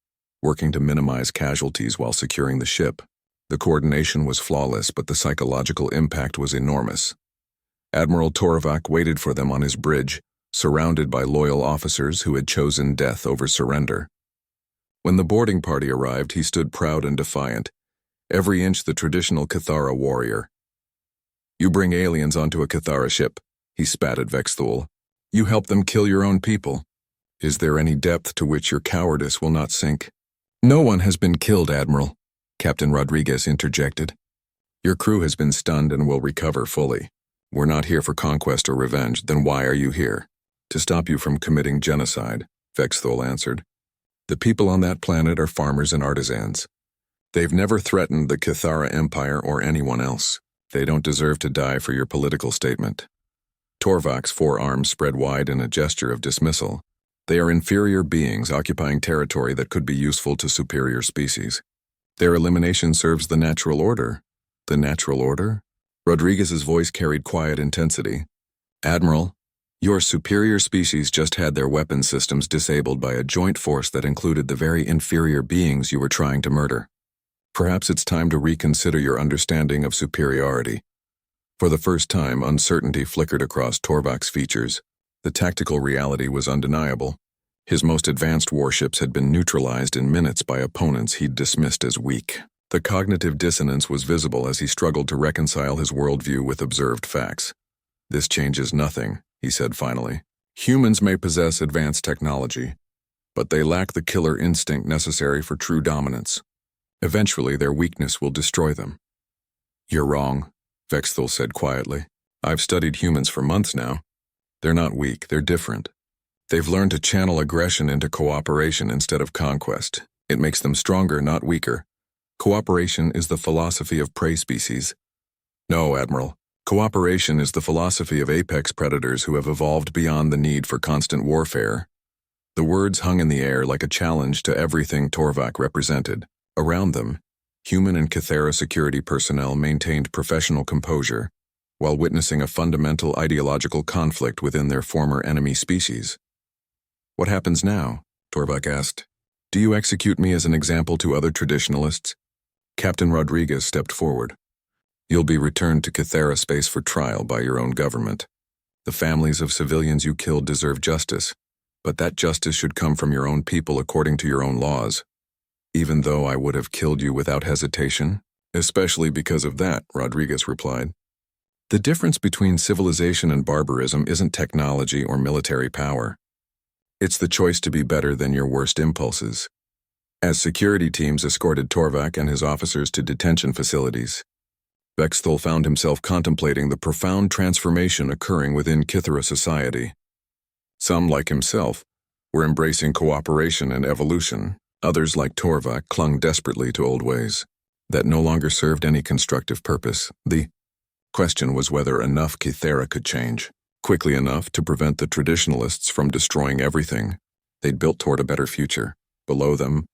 working to minimize casualties while securing the ship. The coordination was flawless, but the psychological impact was enormous. Admiral Torvak waited for them on his bridge, surrounded by loyal officers who had chosen death over surrender. When the boarding party arrived, he stood proud and defiant, every inch the traditional Cathara warrior. "You bring aliens onto a Cathara ship," he spat at Vexthul. "You help them kill your own people. Is there any depth to which your cowardice will not sink?" "No one has been killed, Admiral," Captain Rodriguez interjected. "Your crew has been stunned and will recover fully. We're not here for conquest or revenge, then why are you here?" "To stop you from committing genocide," Vexthul answered. "The people on that planet are farmers and artisans. They've never threatened the Cathara Empire or anyone else. They don't deserve to die for your political statement." Torvak's forearms spread wide in a gesture of dismissal. "They are inferior beings occupying territory that could be useful to superior species. Their elimination serves the natural order." "The natural order?" Rodriguez's voice carried quiet intensity. "Admiral, your superior species just had their weapon systems disabled by a joint force that included the very inferior beings you were trying to murder. Perhaps it's time to reconsider your understanding of superiority." For the first time, uncertainty flickered across Torvak's features. The tactical reality was undeniable. His most advanced warships had been neutralized in minutes by opponents he'd dismissed as weak. The cognitive dissonance was visible as he struggled to reconcile his worldview with observed facts. "This changes nothing," he said finally. "Humans may possess advanced technology, but they lack the killer instinct necessary for true dominance. Eventually, their weakness will destroy them." "You're wrong," Vexthul said quietly. "I've studied humans for months now. They're not weak, they're different. They've learned to channel aggression into cooperation instead of conquest. It makes them stronger, not weaker. Cooperation is the philosophy of prey species." "No, Admiral. Cooperation is the philosophy of apex predators who have evolved beyond the need for constant warfare." The words hung in the air like a challenge to everything Torvak represented. Around them, human and Cathara security personnel maintained professional composure, while witnessing a fundamental ideological conflict within their former enemy species. "What happens now?" Torvak asked. "Do you execute me as an example to other traditionalists?" Captain Rodriguez stepped forward. "You'll be returned to Cathara space for trial by your own government. The families of civilians you killed deserve justice, but that justice should come from your own people according to your own laws. Even though I would have killed you without hesitation?" "Especially because of that," Rodriguez replied. "The difference between civilization and barbarism isn't technology or military power. It's the choice to be better than your worst impulses." As security teams escorted Torvak and his officers to detention facilities, Vexthul found himself contemplating the profound transformation occurring within Cathara society. Some, like himself, were embracing cooperation and evolution. Others, like Torvak, clung desperately to old ways that no longer served any constructive purpose. The question was whether enough Cathara could change, quickly enough to prevent the traditionalists from destroying everything they'd built toward a better future. Below them,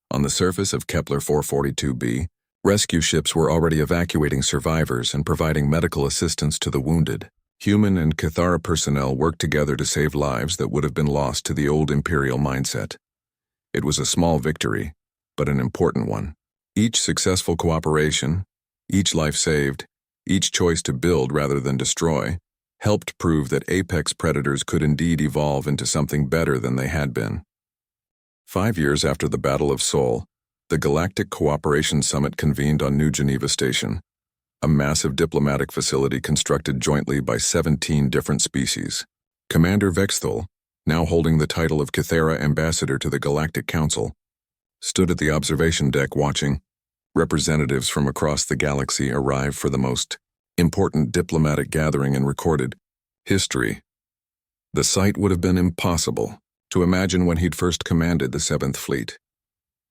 on the surface of Kepler 442b, rescue ships were already evacuating survivors and providing medical assistance to the wounded. Human and Cathara personnel worked together to save lives that would have been lost to the old Imperial mindset. It was a small victory, but an important one. Each successful cooperation, each life saved, each choice to build rather than destroy, helped prove that apex predators could indeed evolve into something better than they had been. 5 years after the Battle of Seoul, the Galactic Cooperation Summit convened on New Geneva Station, a massive diplomatic facility constructed jointly by 17 different species. Commander Vexthul, now holding the title of Cathara Ambassador to the Galactic Council, stood at the observation deck watching. Representatives from across the galaxy arrived for the most important diplomatic gathering in recorded history. The sight would have been impossible to imagine when he'd first commanded the 7th Fleet.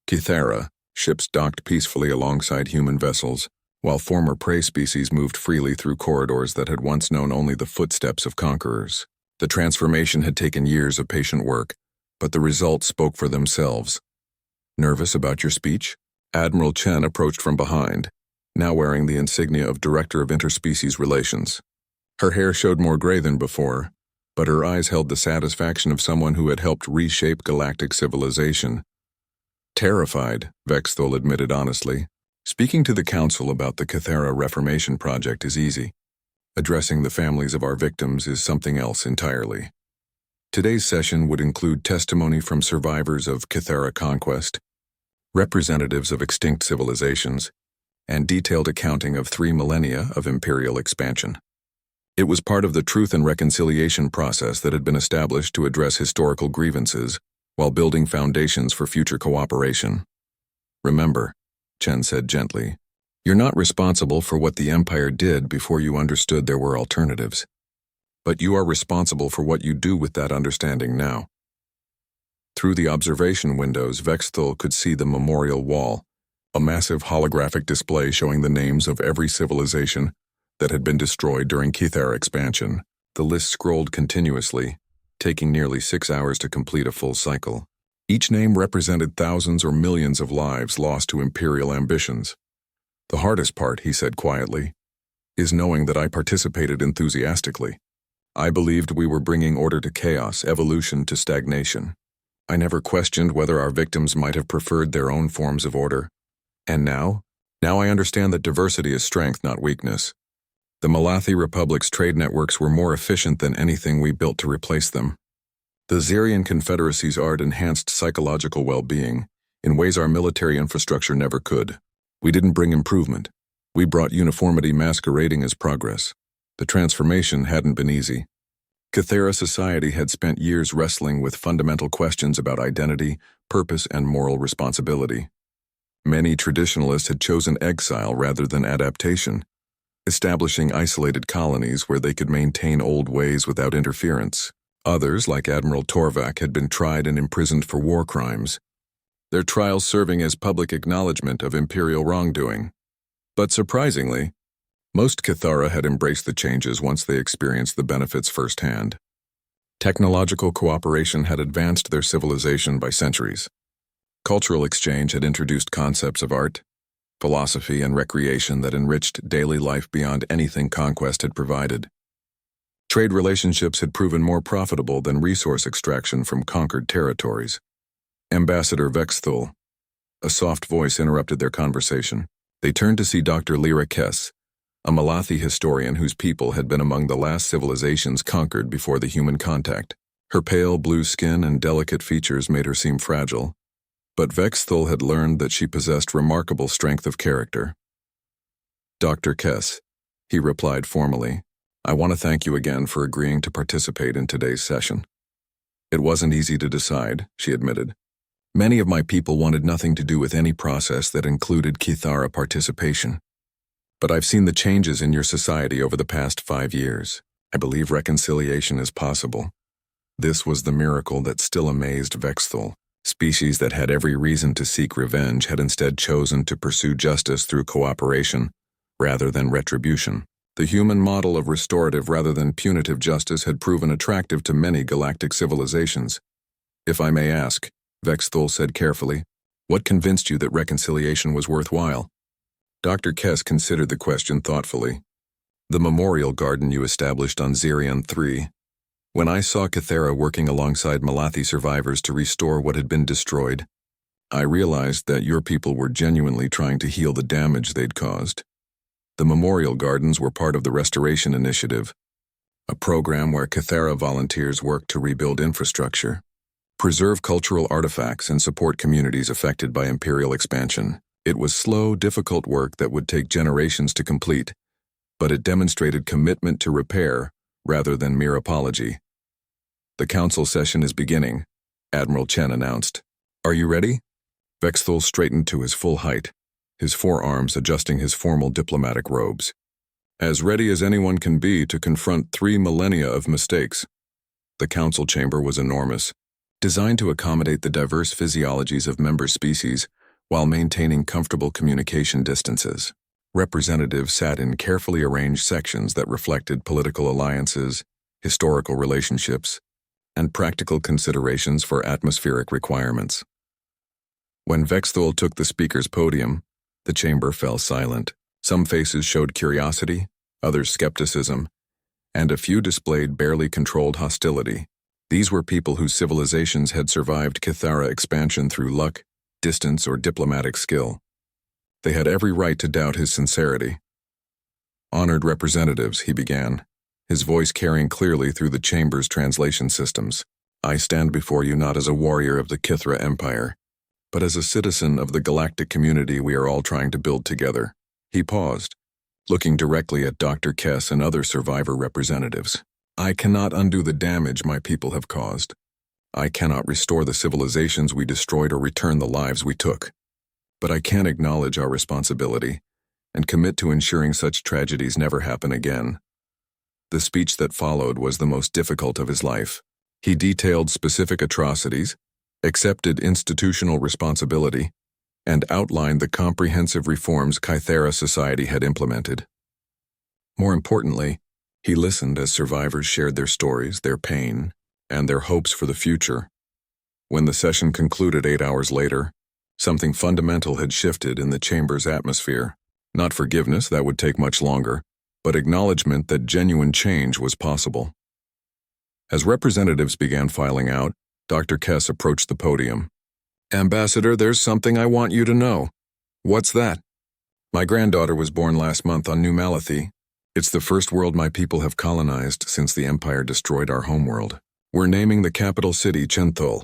Cathara, ships docked peacefully alongside human vessels, while former prey species moved freely through corridors that had once known only the footsteps of conquerors. The transformation had taken years of patient work, but the results spoke for themselves. "Nervous about your speech?" Admiral Chen approached from behind, now wearing the insignia of Director of Interspecies Relations. Her hair showed more gray than before, but her eyes held the satisfaction of someone who had helped reshape galactic civilization. "Terrified," Vexthul admitted honestly. "Speaking to the Council about the Cathara Reformation Project is easy. Addressing the families of our victims is something else entirely." Today's session would include testimony from survivors of Cathara conquest, representatives of extinct civilizations, and detailed accounting of 3 millennia of imperial expansion. It was part of the truth and reconciliation process that had been established to address historical grievances while building foundations for future cooperation. Remember, Chen said gently, you're not responsible for what the Empire did before you understood there were alternatives. But you are responsible for what you do with that understanding now. Through the observation windows, Vexthul could see the memorial wall, a massive holographic display showing the names of every civilization that had been destroyed during Kithara expansion. The list scrolled continuously, taking nearly 6 hours to complete a full cycle. Each name represented thousands or millions of lives lost to imperial ambitions. The hardest part, he said quietly, is knowing that I participated enthusiastically. I believed we were bringing order to chaos, evolution to stagnation. I never questioned whether our victims might have preferred their own forms of order. And now I understand that diversity is strength, not weakness. The Malathi Republic's trade networks were more efficient than anything we built to replace them. The Zerian Confederacy's art enhanced psychological well-being in ways our military infrastructure never could. We didn't bring improvement. We brought uniformity masquerading as progress. The transformation hadn't been easy. Kithara society had spent years wrestling with fundamental questions about identity, purpose, and moral responsibility. Many traditionalists had chosen exile rather than adaptation, establishing isolated colonies where they could maintain old ways without interference. Others, like Admiral Torvak, had been tried and imprisoned for war crimes, their trials serving as public acknowledgement of imperial wrongdoing. But surprisingly, most Kithara had embraced the changes once they experienced the benefits firsthand. Technological cooperation had advanced their civilization by centuries. Cultural exchange had introduced concepts of art, philosophy, and recreation that enriched daily life beyond anything conquest had provided. Trade relationships had proven more profitable than resource extraction from conquered territories. Ambassador Vexthul, a soft voice interrupted their conversation. They turned to see Dr. Lyra Kess, a Malathi historian whose people had been among the last civilizations conquered before the human contact. Her pale blue skin and delicate features made her seem fragile, but Vexthul had learned that she possessed remarkable strength of character. Dr. Kess, he replied formally, I want to thank you again for agreeing to participate in today's session. It wasn't easy to decide, she admitted. Many of my people wanted nothing to do with any process that included Kithara participation. But I've seen the changes in your society over the past 5 years. I believe reconciliation is possible. This was the miracle that still amazed Vexthul. Species that had every reason to seek revenge had instead chosen to pursue justice through cooperation rather than retribution. The human model of restorative rather than punitive justice had proven attractive to many galactic civilizations. If I may ask, Vexthul said carefully, what convinced you that reconciliation was worthwhile? Dr. Kess considered the question thoughtfully. The memorial garden you established on Zerion 3. When I saw Kithara working alongside Malathi survivors to restore what had been destroyed, I realized that your people were genuinely trying to heal the damage they'd caused. The memorial gardens were part of the Restoration Initiative, a program where Kithara volunteers worked to rebuild infrastructure, preserve cultural artifacts, and support communities affected by imperial expansion. It was slow, difficult work that would take generations to complete, but it demonstrated commitment to repair rather than mere apology. The council session is beginning, Admiral Chen announced. Are you ready? Vexthul straightened to his full height, his forearms adjusting his formal diplomatic robes. As ready as anyone can be to confront 3 millennia of mistakes. The council chamber was enormous, designed to accommodate the diverse physiologies of member species while maintaining comfortable communication distances. Representatives sat in carefully arranged sections that reflected political alliances, historical relationships, and practical considerations for atmospheric requirements. When Vexthul took the speaker's podium, the chamber fell silent. Some faces showed curiosity, others skepticism, and a few displayed barely controlled hostility. These were people whose civilizations had survived Kithara expansion through luck, distance, or diplomatic skill. They had every right to doubt his sincerity. Honored representatives, he began, his voice carrying clearly through the chamber's translation systems. I stand before you not as a warrior of the Kithara Empire, but as a citizen of the galactic community we are all trying to build together. He paused, looking directly at Dr. Kess and other survivor representatives. I cannot undo the damage my people have caused. I cannot restore the civilizations we destroyed or return the lives we took. But I can acknowledge our responsibility and commit to ensuring such tragedies never happen again. The speech that followed was the most difficult of his life. He detailed specific atrocities, accepted institutional responsibility, and outlined the comprehensive reforms Kythera society had implemented. More importantly, he listened as survivors shared their stories, their pain, and their hopes for the future. When the session concluded 8 hours later, something fundamental had shifted in the chamber's atmosphere. Not forgiveness, that would take much longer, but acknowledgement that genuine change was possible. As representatives began filing out, Dr. Kess approached the podium. Ambassador, there's something I want you to know. What's that? My granddaughter was born last month on New Malathi. It's the first world my people have colonized since the Empire destroyed our homeworld. We're naming the capital city Chenthul.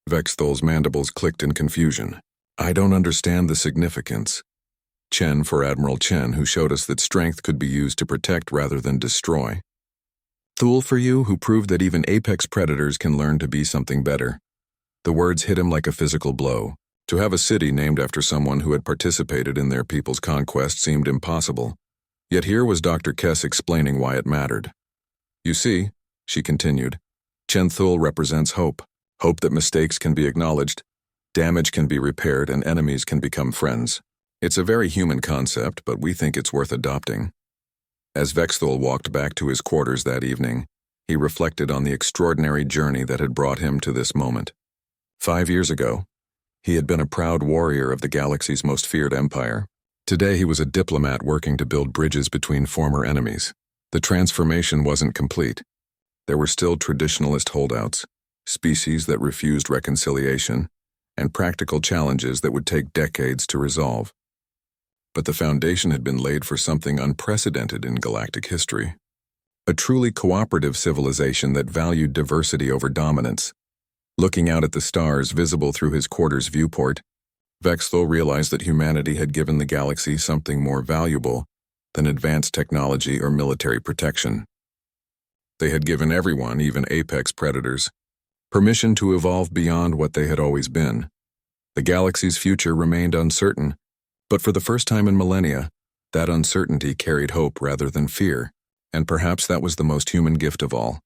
Vexthol's mandibles clicked in confusion. I don't understand the significance. Chen for Admiral Chen, who showed us that strength could be used to protect rather than destroy. Thul for you, who proved that even apex predators can learn to be something better. The words hit him like a physical blow. To have a city named after someone who had participated in their people's conquest seemed impossible. Yet here was Dr. Kess explaining why it mattered. You see, she continued, Chenthul represents hope. Hope that mistakes can be acknowledged, damage can be repaired, and enemies can become friends. It's a very human concept, but we think it's worth adopting. As Vexthul walked back to his quarters that evening, he reflected on the extraordinary journey that had brought him to this moment. 5 years ago, he had been a proud warrior of the galaxy's most feared empire. Today he was a diplomat working to build bridges between former enemies. The transformation wasn't complete. There were still traditionalist holdouts, species that refused reconciliation, and practical challenges that would take decades to resolve. But the foundation had been laid for something unprecedented in galactic history. A truly cooperative civilization that valued diversity over dominance. Looking out at the stars visible through his quarters viewport, Vexthul realized that humanity had given the galaxy something more valuable than advanced technology or military protection. They had given everyone, even apex predators, permission to evolve beyond what they had always been. The galaxy's future remained uncertain, but for the first time in millennia, that uncertainty carried hope rather than fear, and perhaps that was the most human gift of all.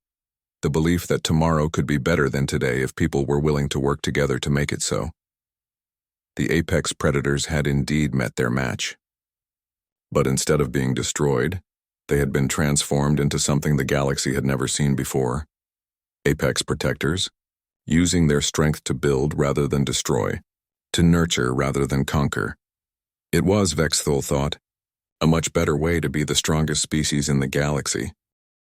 The belief that tomorrow could be better than today if people were willing to work together to make it so. The apex predators had indeed met their match. But instead of being destroyed, they had been transformed into something the galaxy had never seen before. Apex protectors, using their strength to build rather than destroy, to nurture rather than conquer. It was, Vexthul thought, a much better way to be the strongest species in the galaxy.